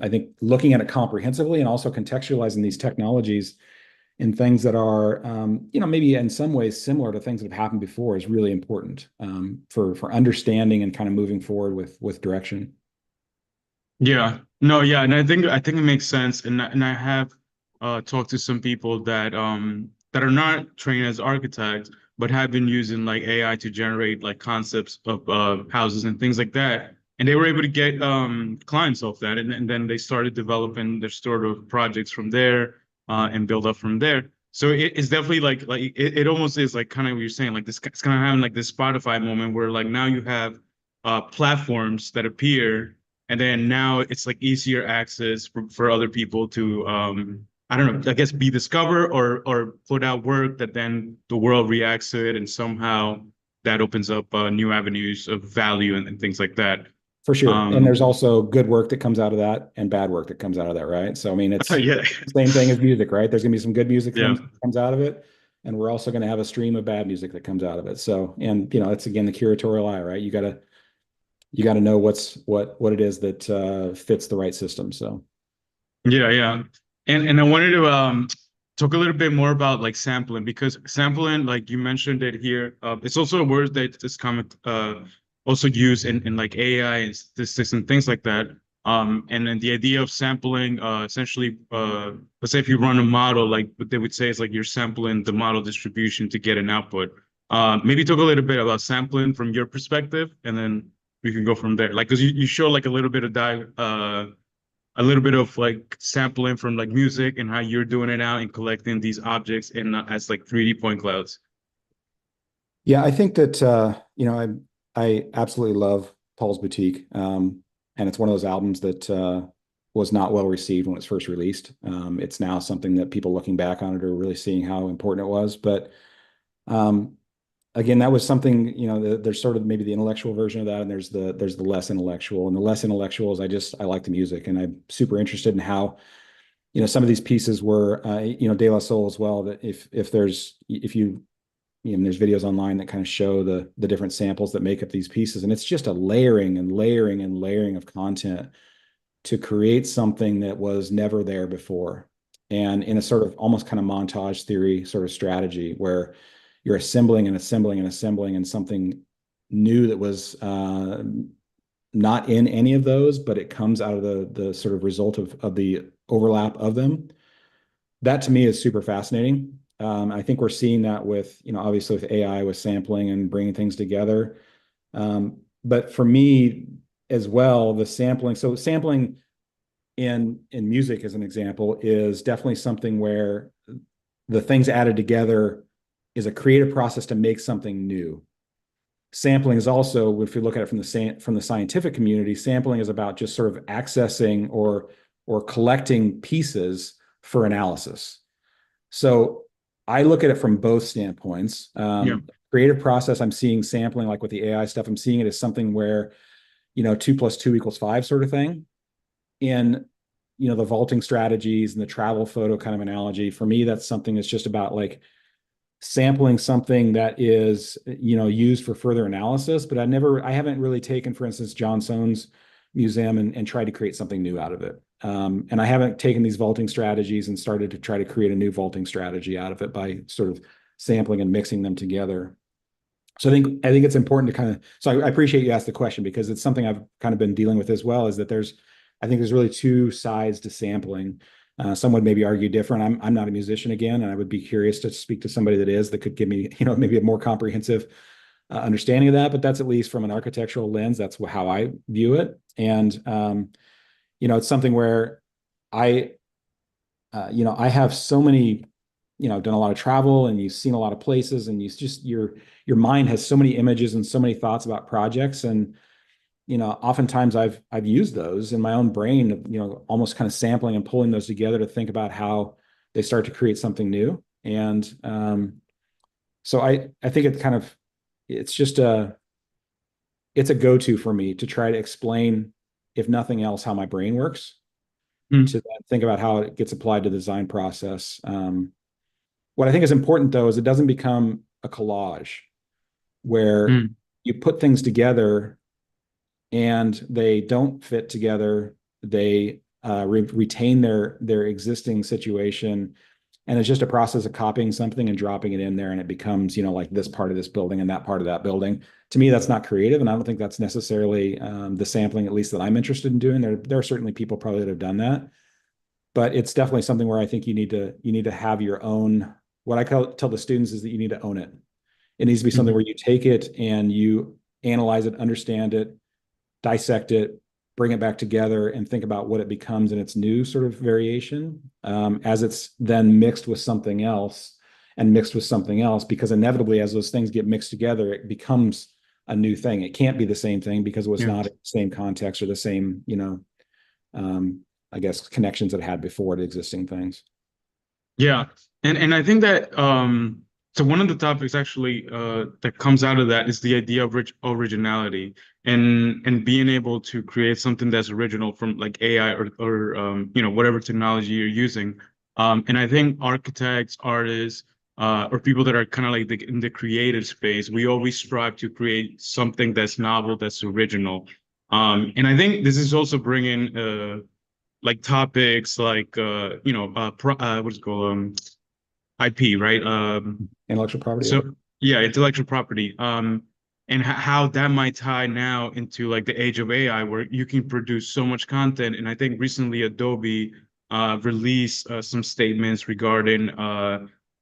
I think looking at it comprehensively and also contextualizing these technologies in things that are maybe in some ways similar to things that have happened before is really important, for understanding and kind of moving forward with direction. Yeah, no, yeah, and I think it makes sense, and I have talked to some people that are not trained as architects, but have been using like AI to generate like concepts of houses and things like that, and they were able to get clients off that, and then they started developing their sort of projects from there and build up from there. So it's definitely it almost is like kind of what you're saying, like this, it's kind of having like this Spotify moment where like now you have platforms that appear, and then now it's like easier access for other people to I don't know, I guess be discovered or put out work that then the world reacts to it, and somehow that opens up new avenues of value and things like that. For sure. And Um there's also good work that comes out of that and bad work that comes out of that, right? So I mean, it's yeah. the same thing as music, right? There's gonna be some good music Yeah. comes out of it, and we're also gonna have a stream of bad music that comes out of it. So, and it's again the curatorial eye, right? You gotta know what it is that fits the right system. So Yeah, yeah. And I wanted to talk a little bit more about like sampling, because sampling, like you mentioned it here, it's also a word that is common also used in like AI and statistics and things like that. And then the idea of sampling essentially let's say if you run a model, like what they would say is like you're sampling the model distribution to get an output. Maybe talk a little bit about sampling from your perspective, and then we can go from there. Like, because you show like a little bit of like sampling from like music and how you're doing it now and collecting these objects in as like 3D point clouds. yeah, I think that I absolutely love Paul's Boutique. And it's one of those albums that was not well received when it was first released. It's now something that people looking back on it are really seeing how important it was. But um, again, that was something, there's sort of maybe the intellectual version of that, and there's the less intellectual. And the less intellectual is I like the music, and I'm super interested in how, some of these pieces were, De La Soul as well, that if you there's videos online that kind of show the different samples that make up these pieces, and it's just a layering and layering and layering of content to create something that was never there before, and in a sort of almost kind of montage theory sort of strategy where you're assembling and assembling and assembling and something new that was not in any of those, but it comes out of the sort of result of the overlap of them. That to me is super fascinating. I think we're seeing that with, obviously with AI, with sampling and bringing things together. But for me as well, the sampling, so sampling in music as an example is definitely something where the things added together is a creative process to make something new. Sampling is also, if you look at it from the scientific community, sampling is about just sort of accessing or collecting pieces for analysis. So I look at it from both standpoints. Yeah. Creative process, I'm seeing sampling like with the AI stuff. I'm seeing it as something where, 2 + 2 = 5 sort of thing. In, the vaulting strategies and the travel photo kind of analogy, for me, that's something that's just about like sampling something that is, used for further analysis. But I haven't really taken, for instance, John Soane's museum and tried to create something new out of it. And I haven't taken these vaulting strategies and started to try to create a new vaulting strategy out of it by sort of sampling and mixing them together. So I think it's important to kind of, so I appreciate you asked the question, because it's something I've kind of been dealing with as well, is that I think there's really two sides to sampling. Some would maybe argue different. I'm not a musician again, and I would be curious to speak to somebody that could give me, maybe a more comprehensive understanding of that. But that's at least from an architectural lens. That's how I view it. And it's something where I, I have so many, I've done a lot of travel, and you've seen a lot of places, and your mind has so many images and so many thoughts about projects. And oftentimes I've used those in my own brain, almost kind of sampling and pulling those together to think about how they start to create something new. And so I think it's a go-to for me to try to explain, if nothing else, how my brain works, Mm. to then think about how it gets applied to the design process. What I think is important though is it doesn't become a collage where Mm. you put things together and they don't fit together. They retain their existing situation, and it's just a process of copying something and dropping it in there, and it becomes, like this part of this building and that part of that building. To me, that's not creative, and I don't think that's necessarily the sampling, at least that I'm interested in doing. There are certainly people probably that have done that, but it's definitely something where I think you need to have your own. What I tell the students is that you need to own it. It needs to be something Mhm. where you take it and you analyze it, understand it, dissect it, bring it back together and think about what it becomes in its new sort of variation, as it's then mixed with something else and mixed with something else, because inevitably as those things get mixed together, it becomes a new thing. It can't be the same thing because it was Yeah. not in the same context or the same, I guess, connections it had before to existing things. Yeah. And I think that so one of the topics actually that comes out of that is the idea of originality and being able to create something that's original from like AI or whatever technology you're using. And I think architects, artists, or people that are kind of like in the creative space, we always strive to create something that's novel, that's original. And I think this is also bringing like topics like what's it called, IP, right? Intellectual property. Yeah. So yeah, intellectual property. And how that might tie now into like the age of AI, where you can produce so much content. And I think recently Adobe released some statements regarding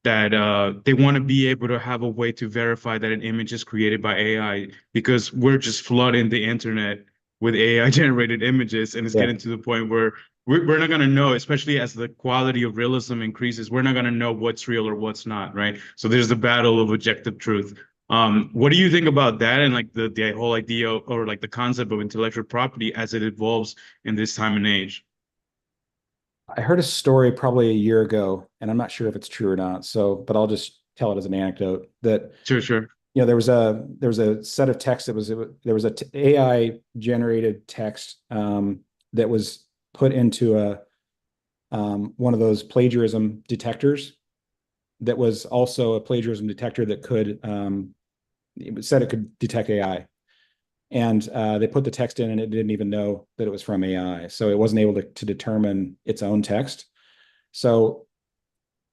that they want to be able to have a way to verify that an image is created by AI, because we're just flooding the internet with AI generated images, and it's Yeah. getting to the point where we're not going to know, especially as the quality of realism increases, we're not going to know what's real or what's not, right? So there's the battle of objective truth. What do you think about that, and like the whole idea or like the concept of intellectual property as it evolves in this time and age? I heard a story probably a year ago, and I'm not sure if it's true or not. So, but I'll just tell it as an anecdote that Sure, sure. there was a set of text there was a AI generated text that was put into a one of those plagiarism detectors that was also a plagiarism detector that could it said it could detect AI. And they put the text in and it didn't even know that it was from AI. So it wasn't able to determine its own text. So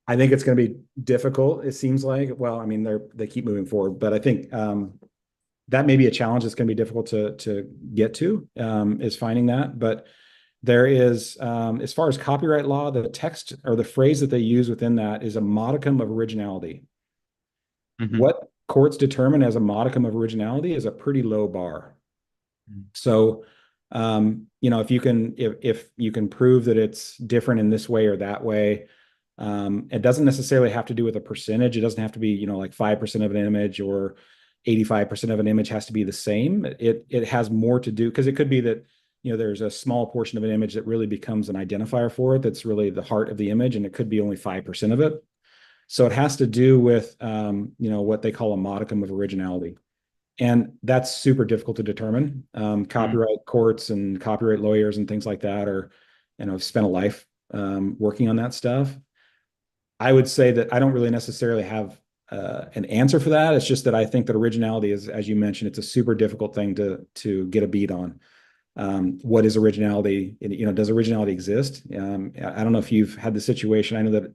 I think it's going to be difficult. It seems like, well, I mean, they keep moving forward, but I think that may be a challenge that's going to be difficult to get to, is finding that. But there is, as far as copyright law, the text or the phrase that they use within that is a modicum of originality. Hmm. What courts determine as a modicum of originality is a pretty low bar. So, if you can prove that it's different in this way or that way, it doesn't necessarily have to do with a percentage. It doesn't have to be, like 5% of an image or 85% of an image has to be the same. It has more to do because it could be that, there's a small portion of an image that really becomes an identifier for it. That's really the heart of the image, and it could be only 5% of it. So it has to do with, what they call a modicum of originality. And that's super difficult to determine. Copyright courts and copyright lawyers and things like that have spent a life working on that stuff. I would say that I don't really necessarily have an answer for that. It's just that I think that originality is, as you mentioned, it's a super difficult thing to get a beat on. What is originality? Does originality exist? I don't know if you've had the situation. I know that,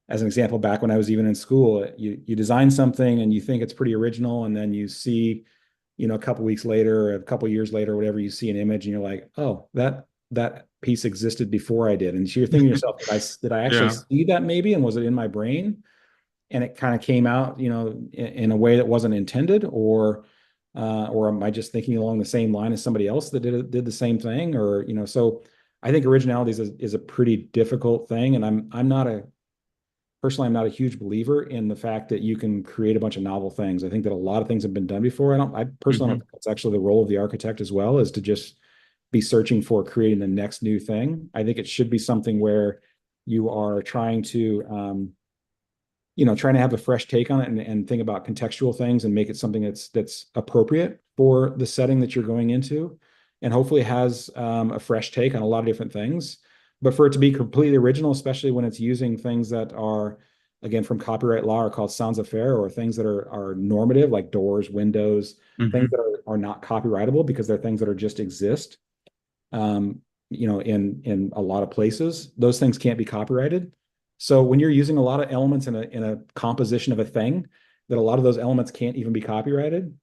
as an example, back when I was even in school, you design something and you think it's pretty original, and then you see, a couple weeks later or a couple years later, or whatever, you see an image and you're like, oh, that piece existed before I did. And so you're thinking to yourself, did I actually Yeah. see that maybe? And was it in my brain? And it kind of came out, in a way that wasn't intended, or am I just thinking along the same line as somebody else that did the same thing? Or, so I think originality is a pretty difficult thing. And I'm not a huge believer in the fact that you can create a bunch of novel things. I think that a lot of things have been done before. I personally don't Hmm. think it's actually the role of the architect as well, is to just be searching for creating the next new thing. I think it should be something where you are trying to, trying to have a fresh take on it and think about contextual things and make it something that's appropriate for the setting that you're going into, and hopefully has a fresh take on a lot of different things. But for it to be completely original, especially when it's using things that are, again, from copyright law, are called sans affaire, or things that are normative, like doors, windows, things Hmm. that are not copyrightable because they're things that are just exist, in a lot of places, those things can't be copyrighted. So when you're using a lot of elements in a composition of a thing, that a lot of those elements can't even be copyrighted,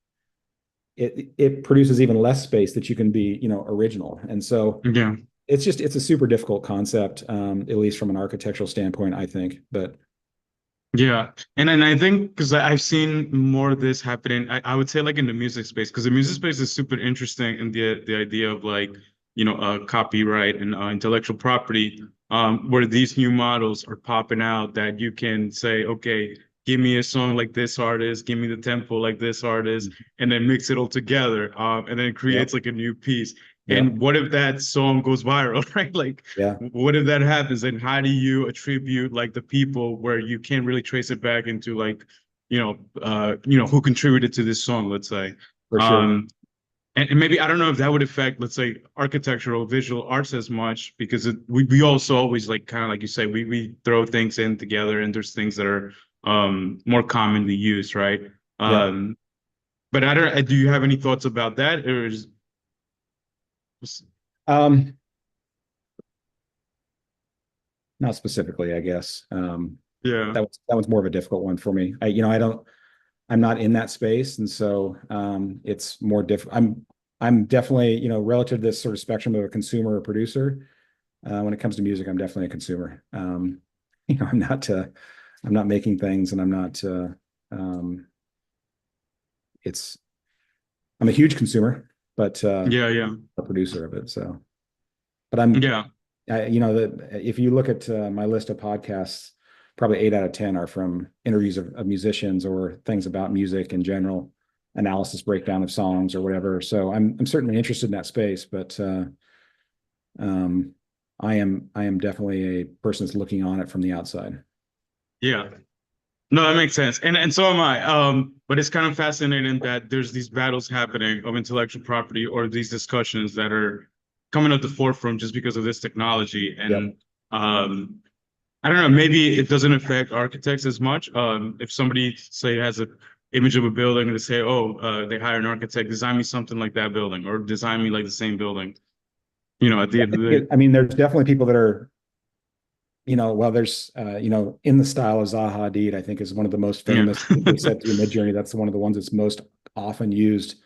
it produces even less space that you can be, original. And so Yeah. it's a super difficult concept, at least from an architectural standpoint, I think. But Yeah, and I think because I've seen more of this happening, I would say like in the music space, because the music space is super interesting in the idea of like copyright and intellectual property, where these new models are popping out that you can say, okay, give me a song like this artist, give me the tempo like this artist, and then mix it all together, and then it creates like a new piece. Yep. And what if that song goes viral, right? Like, Yeah. what if that happens? And how do you attribute like the people where you can't really trace it back into like, who contributed to this song, let's say. For sure. And maybe I don't know if that would affect, let's say, architectural visual arts as much, because we also always like kind of like you say, we throw things in together, and there's things that are more commonly used, right? Yeah. But I don't. Do you have any thoughts about that, or Um, Not specifically, I guess. yeah, That one's more of a difficult one for me. I'm not in that space, and so it's more difficult. I'm definitely, relative to this sort of spectrum of a consumer or producer. When it comes to music, I'm definitely a consumer. I'm not making things, and I'm not. It's I'm a huge consumer, but yeah, a producer of it. So, but I'm yeah. if you look at my list of podcasts, probably 8 out of 10 are from interviews of musicians or things about music in general, analysis, breakdown of songs or whatever. So I'm certainly interested in that space, but I am definitely a person that's looking on it from the outside. Yeah. No, that makes sense. And so am I. But it's kind of fascinating that there's these battles happening of intellectual property, or these discussions that are coming at the forefront just because of this technology. Yep. And I don't know, maybe it doesn't affect architects as much. If somebody say has an image of a building and they say, oh, they hire an architect, design me something like that building, or design me like the same building. At the end of the day. I mean, there's definitely people that are, well, there's, in the style of Zaha Hadid, I think is one of the most Yeah. famous. They said through Midjourney, that's one of the ones that's most often used.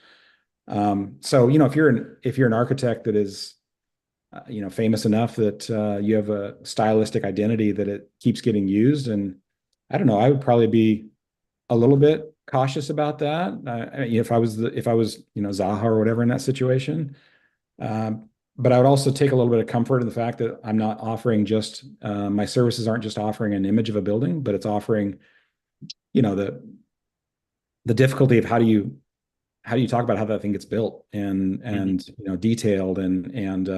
So, if you're an architect that is, famous enough that you have a stylistic identity that it keeps getting used, and I don't know, I would probably be a little bit cautious about that. If I was Zaha or whatever in that situation. But I would also take a little bit of comfort in the fact that I'm not offering just my services aren't just offering an image of a building, but it's offering, the difficulty of how do you talk about how that thing gets built and detailed and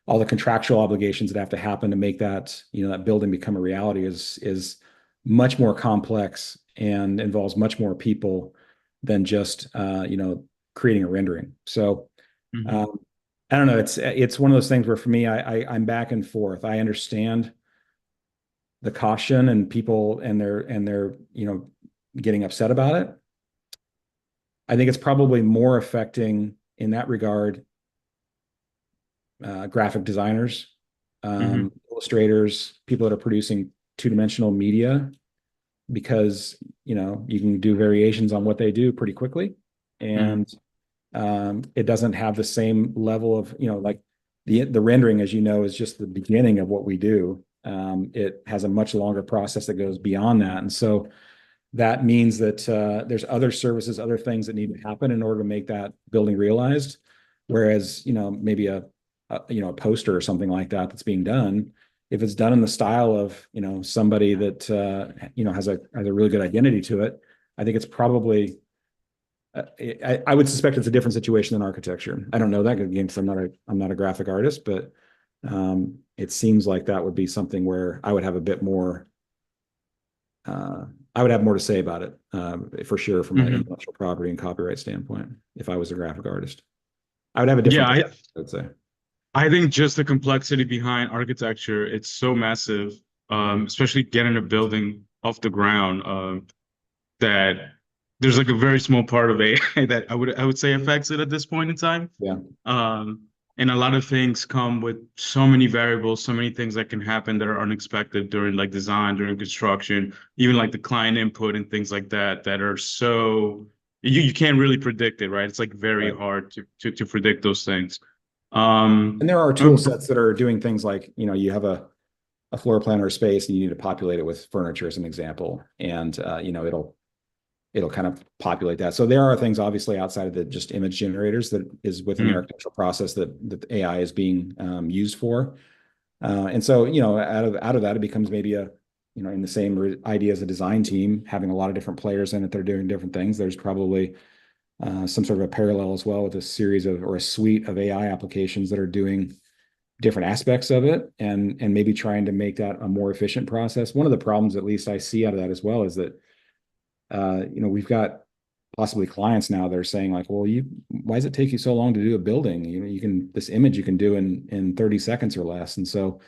all the contractual obligations that have to happen to make that that building become a reality is much more complex and involves much more people than just creating a rendering. So I don't know. It's one of those things where for me, I'm back and forth. I understand the caution and people and they're getting upset about it. I think it's probably more affecting in that regard graphic designers, illustrators, people that are producing two-dimensional media, because you can do variations on what they do pretty quickly, and it doesn't have the same level of like the rendering, as is just the beginning of what we do. It has a much longer process that goes beyond that, and so that means that there's other services, other things that need to happen in order to make that building realized. Whereas maybe a poster or something like that that's being done, if it's done in the style of somebody that has a really good identity to it, I think it's probably I would suspect it's a different situation than architecture. I don't know that again because I'm not a graphic artist, but it seems like that would be something where I would have a bit more. I would have more to say about it for sure from an intellectual property and copyright standpoint. If I was a graphic artist, I would have a different. Yeah, I would say. I think just the complexity behind architecture, it's so massive, especially getting a building off the ground, that there's like a very small part of AI that I would say affects it at this point in time. Yeah. And a lot of things come with so many variables, so many things that can happen that are unexpected during like design, during construction, even like the client input and things like that are so you can't really predict it, right? It's like very hard to predict those things. And there are tool sets that are doing things like, you have a floor plan or a space and you need to populate it with furniture as an example. And, it'll it'll kind of populate that. So there are things obviously outside of the just image generators that is within the architectural process that the AI is being used for. And so, out of that, it becomes maybe in the same idea as a design team, having a lot of different players in it that are doing different things. There's probably some sort of a parallel as well with a series of or a suite of AI applications that are doing different aspects of it and maybe trying to make that a more efficient process. One of the problems, at least I see out of that as well, is that we've got possibly clients now that are saying like, well, why does it take you so long to do a building? This image you can do in 30 seconds or less. And so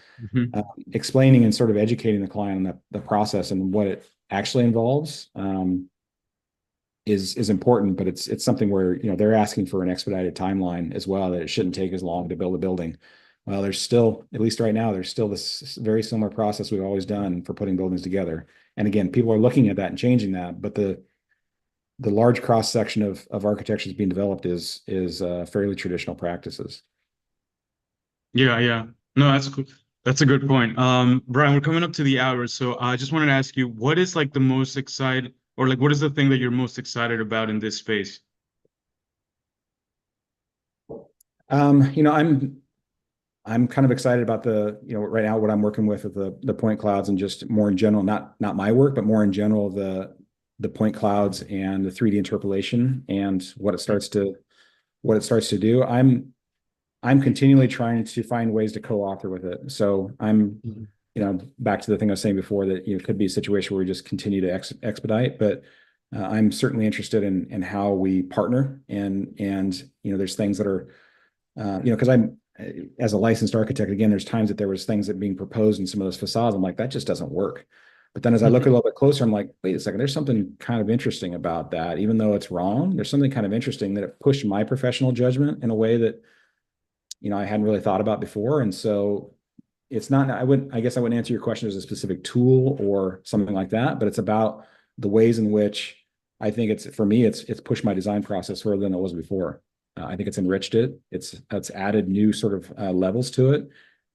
explaining and sort of educating the client on the process and what it actually involves is important, but it's something where, they're asking for an expedited timeline as well, that it shouldn't take as long to build a building. Well, there's still, at least right now, there's still this very similar process we've always done for putting buildings together. And again, people are looking at that and changing that, but the large cross section of architecture that's being developed is fairly traditional practices. Yeah. No, that's cool. That's a good point. Brian, we're coming up to the hour, so I just wanted to ask you, what is like the most excited, or like what is the thing that you're most excited about in this space? I'm kind of excited about right now what I'm working with the point clouds and just more in general, not my work, but more in general, the point clouds and the 3D interpolation and what it starts to do. I'm continually trying to find ways to co-author with it. So I'm, back to the thing I was saying before, that it could be a situation where we just continue to expedite, but I'm certainly interested in how we partner and there's things that are because I'm, as a licensed architect, again, there's times that there was things that being proposed in some of those facades. I'm like, that just doesn't work. But then as I look a little bit closer, I'm like, wait a second, there's something kind of interesting about that. Even though it's wrong, there's something kind of interesting that it pushed my professional judgment in a way that, I hadn't really thought about before. And so it's not, I guess I wouldn't answer your question as a specific tool or something like that, but it's about the ways in which I think for me, it's pushed my design process further than it was before. I think it's enriched it. It's added new sort of levels to it.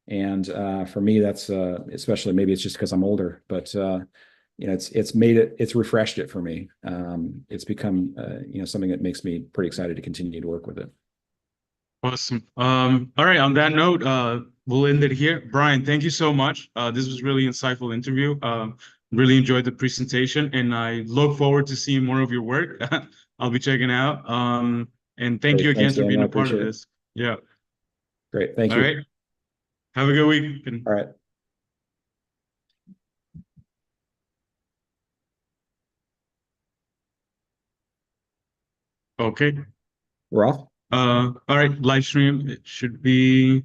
And for me, that's especially, maybe it's just because I'm older, but it's refreshed it for me. It's become something that makes me pretty excited to continue to work with it. Awesome. All right. On that note, we'll end it here. Brian, thank you so much. This was really insightful interview. Really enjoyed the presentation, and I look forward to seeing more of your work. I'll be checking out. And thank you again for being a part of this. Yeah. Great. Thank you. All right. Have a good week. All right. Okay. We're off. All right. Live stream. It should be.